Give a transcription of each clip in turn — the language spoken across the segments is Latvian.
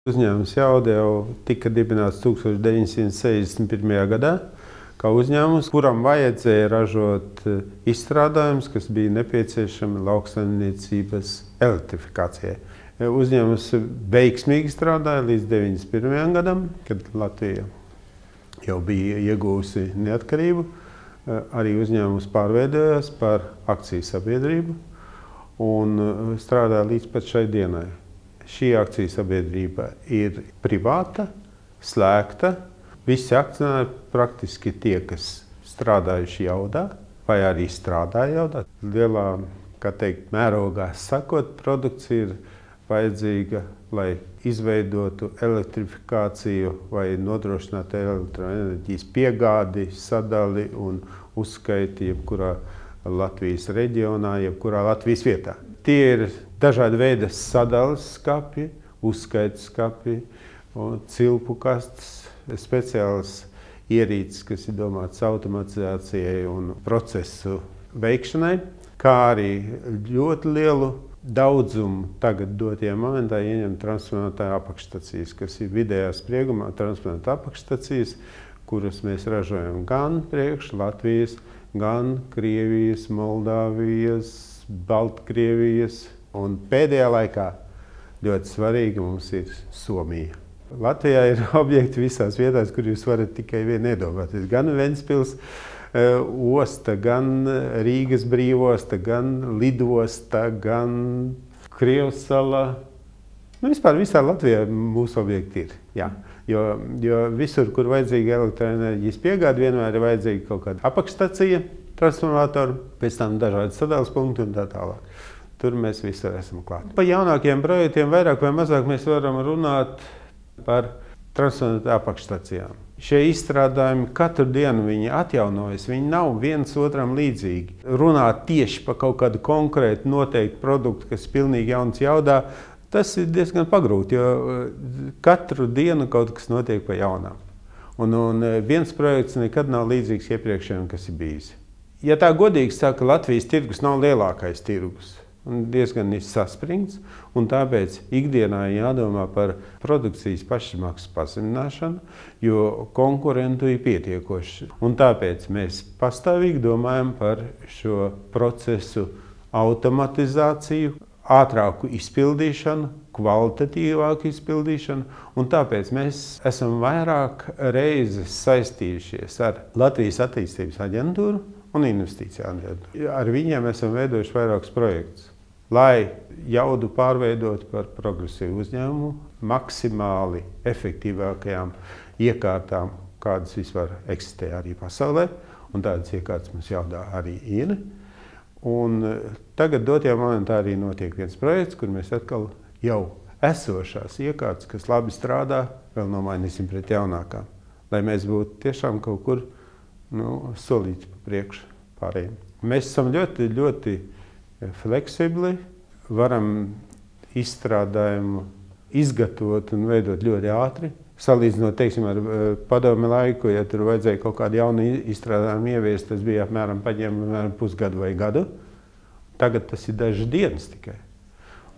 Uzņēmums Jauda jau tika dibināts 1961. gadā, kā uzņēmums, kuram vajadzēja ražot izstrādājumus, kas bija nepieciešami lauksaimniecības elektrifikācijai. Uzņēmums veiksmīgi strādāja līdz 91. gadam, kad Latvija jau bija iegūsi neatkarību. Arī uzņēmums pārveidojās par akciju sabiedrību un strādāja līdz pat šai dienai. Šī akciju sabiedrība ir privāta, slēgta. Visi akcionāri praktiski tie, kas strādājuši Jaudā vai arī strādāja Jaudā. Lielā, kā teikt, mērogā sakot, produkcija ir vajadzīga, lai izveidotu elektrifikāciju vai nodrošinātu elektroenerģijas piegādi, sadali un uzskaiti jebkurā Latvijas reģionā, jebkurā Latvijas vietā. Tie ir dažādi veidi sadales skapji, uzskaites skapji, cilpu kastes, speciālas ierīces, kas ir domātas automatizācijai un procesu veikšanai, kā arī ļoti lielu daudzumu tagad dotajā momentā ieņem transformētāju apakšstacijas, kas ir vidējā spriegumā transformētāju apakšstacijas, kuras mēs ražojam gan priekš Latvijas, gan Krievijas, Moldāvijas, Baltkrievijas, un pēdējā laikā ļoti svarīgi mums ir Somija. Latvijā ir objekti visās vietās, kur jūs varat tikai vienu iedomāties. Gan Ventspils osta, gan Rīgas brīvosta, gan lidosta, gan Krievsala. Vispār visā Latvijā mūsu objekti ir. Jā. Jo visur, kur vajadzīga elektroenerģijas piegāde, vienmēr ir vajadzīga kaut kāda apakšstacija, transformatoru, pēc tam dažādi sadales punkti un tā tālāk. Tur mēs visur esam klāt. Pa jaunākiem projektiem vairāk vai mazāk mēs varam runāt par transformatoru apakšstacijām. Šie izstrādājumi katru dienu viņi atjaunojas, viņi nav viens otram līdzīgi. Runāt tieši par kaut kādu konkrētu noteiktu produktu, kas ir pilnīgi jauns Jaudā, tas ir diezgan pagrūti, jo katru dienu kaut kas notiek pa jaunām. Un viens projekts nekad nav līdzīgs iepriekšējiem, kas ir bijis. Ja tā godīgi saka, Latvijas tirgus nav lielākais tirgus. Diezgan ir saspringts, un tāpēc ikdienā jādomā par produkcijas pašmaksas pazemināšanu, jo konkurentu ir pietiekoši. Un tāpēc mēs pastāvīgi domājam par šo procesu automatizāciju, ātrāku izpildīšanu, kvalitatīvāku izpildīšanu, un tāpēc mēs esam vairāk reizes saistījušies ar Latvijas attīstības aģentūru un investīcijā aģentūru. Ar viņiem esam veidojuši vairākus projektus, lai Jaudu pārveidot par progresīvu uzņēmumu, maksimāli efektīvākajām iekārtām, kādas vispār eksistē arī pasaulē, un tādas iekārtas mums Jaudā arī ir. Un tagad dotajā momentā arī notiek viens projekts, kur mēs atkal jau esošās iekārtas, kas labi strādā, vēl nomainīsim pret jaunākām, lai mēs būtu tiešām kaut kur solīti pa priekšu pārējiem. Mēs esam ļoti, ļoti fleksibli, varam izstrādājumu izgatavot un veidot ļoti ātri. Salīdzinot, teiksim, ar padomi laiku, ja tur vajadzēja kaut kādu jaunu izstrādājumu ieviest, tas bija apmēram pusgadu vai gadu. Tagad tas ir dažas dienas tikai.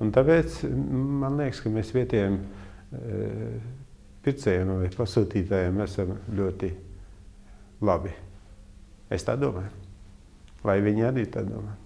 Un tāpēc man liekas, ka mēs vietējiem pircējiem vai pasūtītājiem esam ļoti labi. Es tā domāju. Lai viņi arī tā domā.